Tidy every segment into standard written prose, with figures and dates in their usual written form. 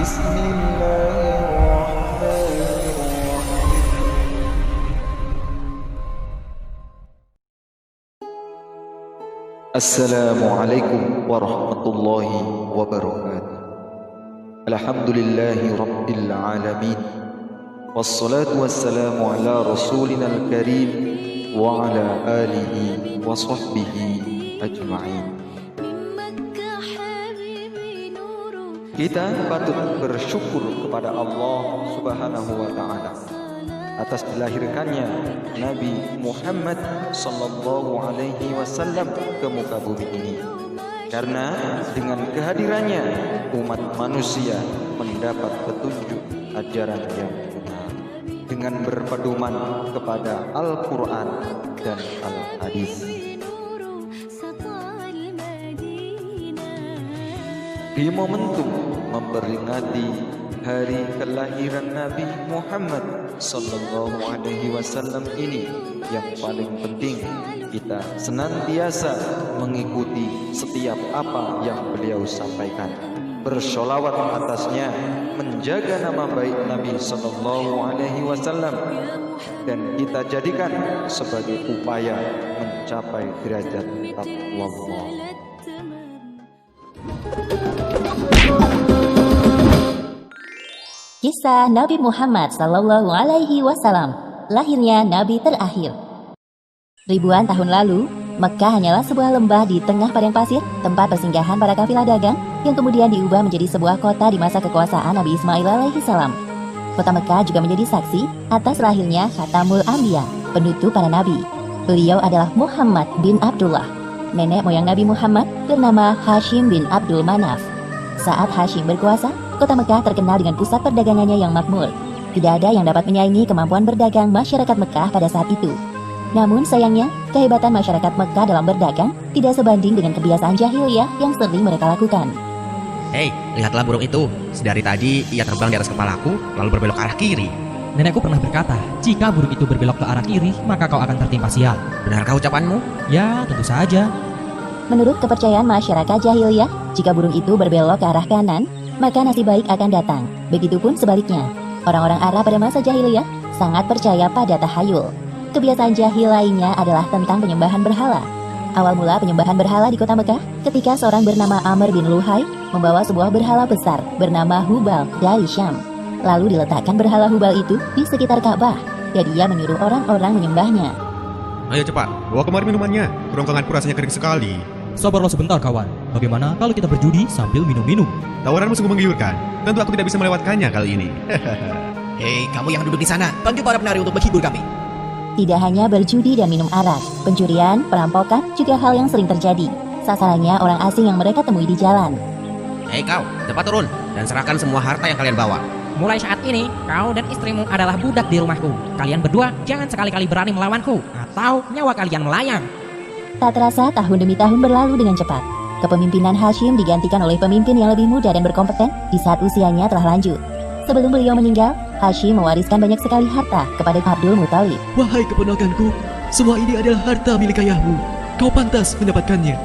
Assalamualaikum warahmatullahi wabarakatuh. Alhamdulillahi rabbil alamin. Wassalatu wassalamu ala rasulinal karim wa ala alihi wa sahbihi ajma'in. Kita patut bersyukur kepada Allah Subhanahu wa ta'ala atas dilahirkannya Nabi Muhammad sallallahu alaihi wasallam ke muka bumi ini. Karena dengan kehadirannya umat manusia mendapat petunjuk ajaran yang benar dengan berpedoman kepada Al-Qur'an dan Al-Hadis. Di momentum memperingati hari kelahiran Nabi Muhammad sallallahu alaihi wasallam ini, yang paling penting kita senantiasa mengikuti setiap apa yang beliau sampaikan, bersholawat atasnya, menjaga nama baik Nabi sallallahu alaihi wasallam, dan kita jadikan sebagai upaya mencapai derajat taqwa Allah. Kisah Nabi Muhammad Sallallahu Alaihi Wasallam, lahirnya Nabi terakhir. Ribuan tahun lalu, Mekah hanyalah sebuah lembah di tengah padang pasir, tempat persinggahan para kafilah dagang, yang kemudian diubah menjadi sebuah kota di masa kekuasaan Nabi Ismail alaihi salam. Kota Mekah juga menjadi saksi atas lahirnya Khatamul Anbiya, penutup para nabi. Beliau adalah Muhammad bin Abdullah. Nenek moyang Nabi Muhammad bernama Hashim bin Abdul Manaf. Saat Hashim berkuasa, kota Mekah terkenal dengan pusat perdagangannya yang makmur. Tidak ada yang dapat menyaingi kemampuan berdagang masyarakat Mekah pada saat itu. Namun sayangnya, kehebatan masyarakat Mekah dalam berdagang tidak sebanding dengan kebiasaan jahiliyah yang sering mereka lakukan. Hei, lihatlah burung itu. Sedari tadi ia terbang di atas kepalaku, lalu berbelok ke arah kiri. Nenekku pernah berkata, jika burung itu berbelok ke arah kiri, maka kau akan tertimpa sial. Benarkah ucapanmu? Ya, tentu saja. Menurut kepercayaan masyarakat jahiliyah, jika burung itu berbelok ke arah kanan, maka nasib baik akan datang. Begitupun sebaliknya. Orang-orang Arab pada masa jahiliyah sangat percaya pada tahayul. Kebiasaan jahil lainnya adalah tentang penyembahan berhala. Awal mula penyembahan berhala di kota Mekah ketika seorang bernama Amr bin Luhai membawa sebuah berhala besar bernama Hubal dari Syam. Lalu diletakkan berhala Hubal itu di sekitar Ka'bah, dan dia menyuruh orang-orang menyembahnya. Ayo cepat, bawa kemari minumannya. Kerongkonganku rasanya kering sekali. Sabarlah sebentar kawan. Bagaimana kalau kita berjudi sambil minum-minum? Tawaranmu sungguh menggiurkan. Tentu aku tidak bisa melewatkannya kali ini. Hei, kamu yang duduk di sana, panggil para penari untuk menghibur kami. Tidak hanya berjudi dan minum arak, pencurian, perampokan juga hal yang sering terjadi. Sasarannya orang asing yang mereka temui di jalan. Hei kau, cepat turun dan serahkan semua harta yang kalian bawa. Mulai saat ini, kau dan istrimu adalah budak di rumahku. Kalian berdua jangan sekali-kali berani melawanku, atau nyawa kalian melayang. Tak terasa tahun demi tahun berlalu dengan cepat. Kepemimpinan Hashim digantikan oleh pemimpin yang lebih muda dan berkompeten di saat usianya telah lanjut. Sebelum beliau meninggal, Hashim mewariskan banyak sekali harta kepada Abdul Muthalib. Wahai keponakanku, semua ini adalah harta milik ayahmu. Kau pantas mendapatkannya.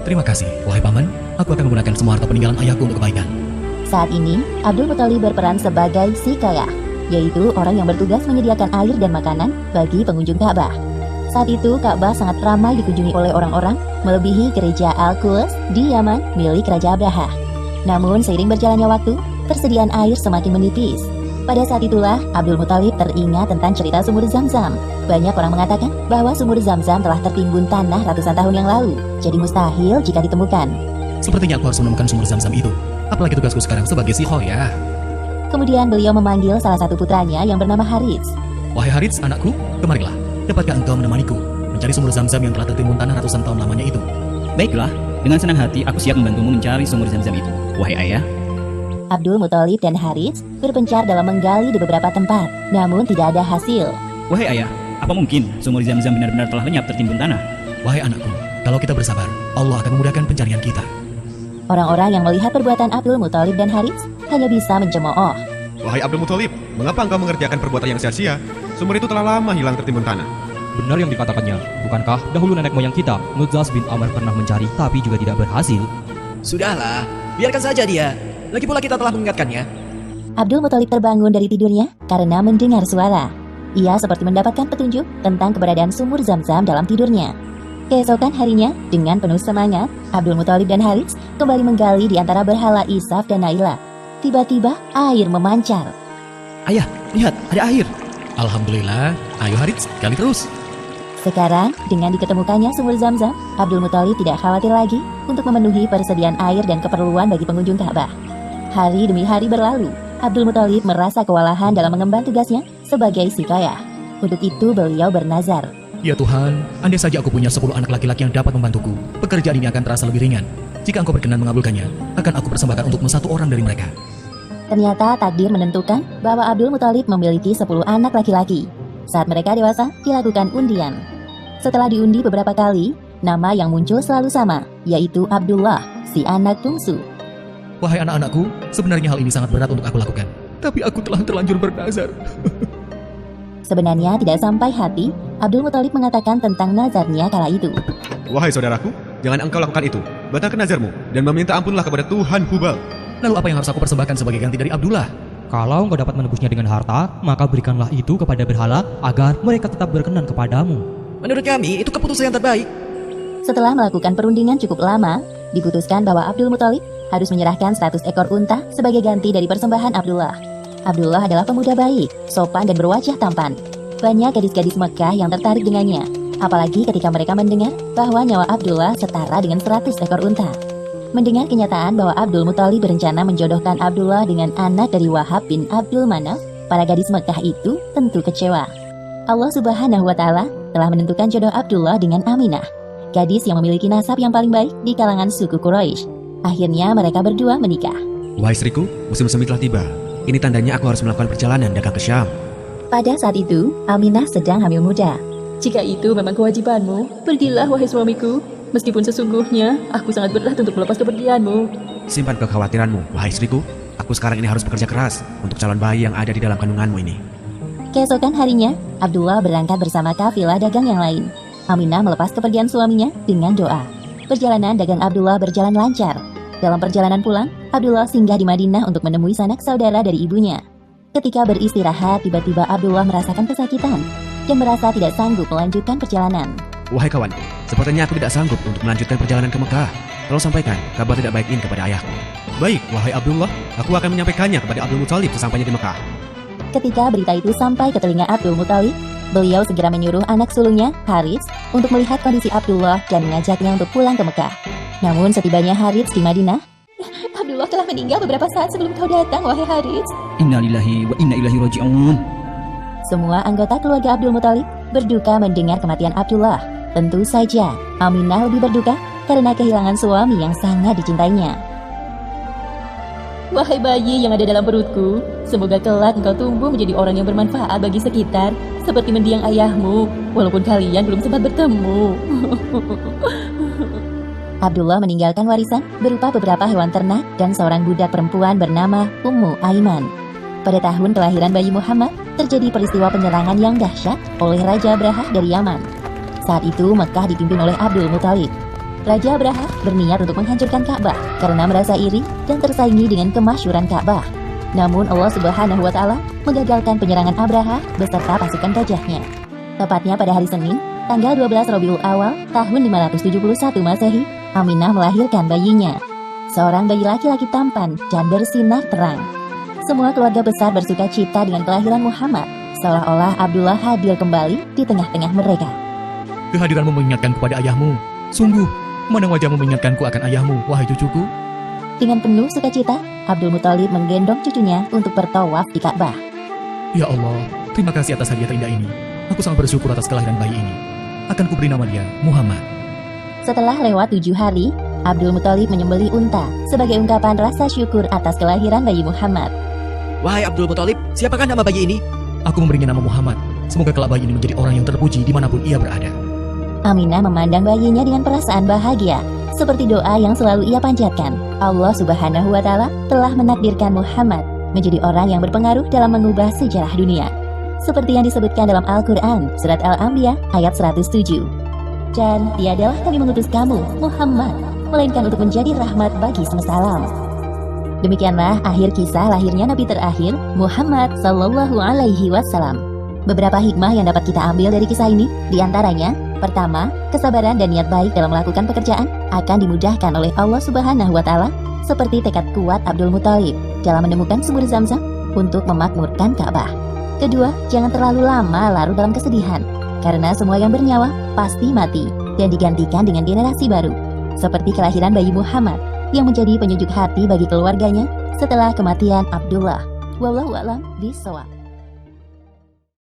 Terima kasih, wahai paman. Aku akan menggunakan semua harta peninggalan ayahku untuk kebaikan. Saat ini, Abdul Muthalib berperan sebagai Sikayah, yaitu orang yang bertugas menyediakan air dan makanan bagi pengunjung Ka'bah. Saat itu, Ka'bah sangat ramai dikunjungi oleh orang-orang, melebihi gereja Al-Quds di Yaman milik Raja Abraha. Namun, seiring berjalannya waktu, persediaan air semakin menipis. Pada saat itulah, Abdul Muthalib teringat tentang cerita sumur Zam-Zam. Banyak orang mengatakan bahwa sumur Zam-Zam telah tertimbun tanah ratusan tahun yang lalu, jadi mustahil jika ditemukan. Sepertinya aku harus menemukan sumur Zam-Zam itu. Apalagi tugasku sekarang sebagai Sikhoyah. Kemudian beliau memanggil salah satu putranya yang bernama Harits. Wahai Harits, anakku, kemarilah. Dapatkah engkau menemaniku mencari sumur Zam-Zam yang telah tertimbun tanah ratusan tahun lamanya itu? Baiklah, dengan senang hati aku siap membantumu mencari sumur Zam-Zam itu, wahai ayah. Abdul Muthalib dan Harits berpencar dalam menggali di beberapa tempat, namun tidak ada hasil. Wahai ayah, apa mungkin sumur Zam-Zam benar-benar telah lenyap tertimbun tanah? Wahai anakku, kalau kita bersabar, Allah akan memudahkan pencarian kita. Orang-orang yang melihat perbuatan Abdul Muthalib dan Harits hanya bisa mencemooh. Wahai Abdul Muthalib, mengapa engkau mengerjakan perbuatan yang sia-sia? Sumur itu telah lama hilang tertimbun tanah. Benar yang dikatakannya. Bukankah dahulu nenek moyang kita, Mudzaz bin Amr, pernah mencari tapi juga tidak berhasil? Sudahlah, biarkan saja dia. Lagi pula kita telah mengingatkannya. Abdul Muthalib terbangun dari tidurnya karena mendengar suara. Ia seperti mendapatkan petunjuk tentang keberadaan sumur Zam-Zam dalam tidurnya. Keesokan harinya, dengan penuh semangat, Abdul Muthalib dan Harits kembali menggali di antara berhala Isaf dan Naila. Tiba-tiba, air memancar. Ayah, lihat, ada air. Alhamdulillah, ayo Harits, gali terus. Sekarang, dengan diketemukannya sumur Zam-Zam, Abdul Muthalib tidak khawatir lagi untuk memenuhi persediaan air dan keperluan bagi pengunjung Ka'bah. Hari demi hari berlalu, Abdul Muthalib merasa kewalahan dalam mengemban tugasnya sebagai siqayah. Untuk itu beliau bernazar. Ya Tuhan, andai saja aku punya 10 anak laki-laki yang dapat membantuku, pekerjaan ini akan terasa lebih ringan. Jika Engkau berkenan mengabulkannya, akan aku persembahkan untukmu 1 orang dari mereka. Ternyata takdir menentukan bahwa Abdul Muthalib memiliki 10 anak laki-laki. Saat mereka dewasa, dilakukan undian. Setelah diundi beberapa kali, nama yang muncul selalu sama, yaitu Abdullah, si anak bungsu. Wahai anak-anakku, sebenarnya hal ini sangat berat untuk aku lakukan. Tapi aku telah terlanjur bernazar. Sebenarnya tidak sampai hati, Abdul Muthalib mengatakan tentang nazarnya kala itu. Wahai saudaraku, jangan engkau lakukan itu. Batalkan nazarmu dan meminta ampunlah kepada Tuhan Hubal. Lalu apa yang harus aku persembahkan sebagai ganti dari Abdullah? Kalau engkau dapat menebusnya dengan harta, maka berikanlah itu kepada berhala agar mereka tetap berkenan kepadamu. Menurut kami, itu keputusan yang terbaik. Setelah melakukan perundingan cukup lama, diputuskan bahwa Abdul Muthalib harus menyerahkan 100 ekor unta sebagai ganti dari persembahan Abdullah. Abdullah adalah pemuda baik, sopan dan berwajah tampan. Banyak gadis-gadis Mekah yang tertarik dengannya, apalagi ketika mereka mendengar bahwa nyawa Abdullah setara dengan 100 ekor unta. Mendengar kenyataan bahwa Abdul Muthalib berencana menjodohkan Abdullah dengan anak dari Wahab bin Abdul Manaf, para gadis Mekah itu tentu kecewa. Allah Subhanahu wa Ta'ala telah menentukan jodoh Abdullah dengan Aminah, gadis yang memiliki nasab yang paling baik di kalangan suku Quraisy. Akhirnya mereka berdua menikah. Wahai istriku, musim semi telah tiba. Ini tandanya aku harus melakukan perjalanan dagang ke Syam. Pada saat itu, Aminah sedang hamil muda. Jika itu memang kewajibanmu, pergilah wahai suamiku. Meskipun sesungguhnya, aku sangat berat untuk melepas kepergianmu. Simpan kekhawatiranmu, wahai istriku. Aku sekarang ini harus bekerja keras untuk calon bayi yang ada di dalam kandunganmu ini. Keesokan harinya, Abdullah berangkat bersama kafilah dagang yang lain. Aminah melepas kepergian suaminya dengan doa. Perjalanan dagang Abdullah berjalan lancar. Dalam perjalanan pulang, Abdullah singgah di Madinah untuk menemui sanak saudara dari ibunya. Ketika beristirahat, tiba-tiba Abdullah merasakan kesakitan dan merasa tidak sanggup melanjutkan perjalanan. Wahai kawan, sepertinya aku tidak sanggup untuk melanjutkan perjalanan ke Mekah. Tolong sampaikan kabar tidak baik ini kepada ayahku. Baik, wahai Abdullah, aku akan menyampaikannya kepada Abdul Muthalib sesampainya di Mekah. Ketika berita itu sampai ke telinga Abdul Muthalib, beliau segera menyuruh anak sulungnya, Harits, untuk melihat kondisi Abdullah dan mengajaknya untuk pulang ke Mekah. Namun setibanya Harits di Madinah, Abdullah telah meninggal beberapa saat sebelum kau datang, wahai Harits. Innalillahi wa inna ilaihi raji'un. semua anggota keluarga Abdul Muthalib berduka mendengar kematian Abdullah. Tentu saja, Aminah lebih berduka karena kehilangan suami yang sangat dicintainya. Wahai bayi yang ada dalam perutku, semoga kelak engkau tumbuh menjadi orang yang bermanfaat bagi sekitar, seperti mendiang ayahmu, walaupun kalian belum sempat bertemu. Abdullah meninggalkan warisan berupa beberapa hewan ternak dan seorang budak perempuan bernama Ummu Aiman. Pada tahun kelahiran bayi Muhammad, terjadi peristiwa penyerangan yang dahsyat oleh Raja Abrahah dari Yaman. Saat itu Mekah dipimpin oleh Abdul Muthalib. Raja Abrahah berniat untuk menghancurkan Ka'bah karena merasa iri dan tersaingi dengan kemasyhuran Ka'bah. Namun Allah Subhanahu wa Ta'ala menggagalkan penyerangan Abrahah beserta pasukan gajahnya. Tepatnya pada hari Senin, tanggal 12 Rabiul Awal tahun 571 Masehi, Aminah melahirkan bayinya. Seorang bayi laki-laki tampan dan bersinar terang. Semua keluarga besar bersuka cita dengan kelahiran Muhammad, seolah-olah Abdullah hadir kembali di tengah-tengah mereka. Kehadiranmu mengingatkanku pada ayahmu. Sungguh, mana wajahmu mengingatkanku akan ayahmu, wahai cucuku. Dengan penuh sukacita, Abdul Muthalib menggendong cucunya untuk bertawaf di Ka'bah. Ya Allah, terima kasih atas hadiah terindah ini. Aku sangat bersyukur atas kelahiran bayi ini. Akan kuberi nama dia Muhammad. Setelah lewat 7 hari, Abdul Muthalib menyembelih unta sebagai ungkapan rasa syukur atas kelahiran bayi Muhammad. Wahai Abdul Muthalib, siapakah nama bayi ini? Aku memberinya nama Muhammad. Semoga kelak bayi ini menjadi orang yang terpuji dimanapun ia berada. Aminah memandang bayinya dengan perasaan bahagia, seperti doa yang selalu ia panjatkan. Allah Subhanahu wa Ta'ala telah menakdirkan Muhammad menjadi orang yang berpengaruh dalam mengubah sejarah dunia. Seperti yang disebutkan dalam Al-Quran, Surat Al-Anbiya ayat 107. Dan tiadalah kami mengutus kamu, Muhammad, melainkan untuk menjadi rahmat bagi semesta alam. Demikianlah akhir kisah lahirnya Nabi terakhir Muhammad Sallallahu Alaihi Wasallam. Beberapa hikmah yang dapat kita ambil dari kisah ini, diantaranya, pertama, kesabaran dan niat baik dalam melakukan pekerjaan akan dimudahkan oleh Allah Subhanahu Wa Taala, seperti tekad kuat Abdul Muthalib dalam menemukan sumur Zam-Zam untuk memakmurkan Ka'bah. Kedua, jangan terlalu lama larut dalam kesedihan, karena semua yang bernyawa pasti mati dan digantikan dengan generasi baru, seperti kelahiran bayi Muhammad yang menjadi penyejuk hati bagi keluarganya setelah kematian Abdullah. Wallahu a'lam bishawab.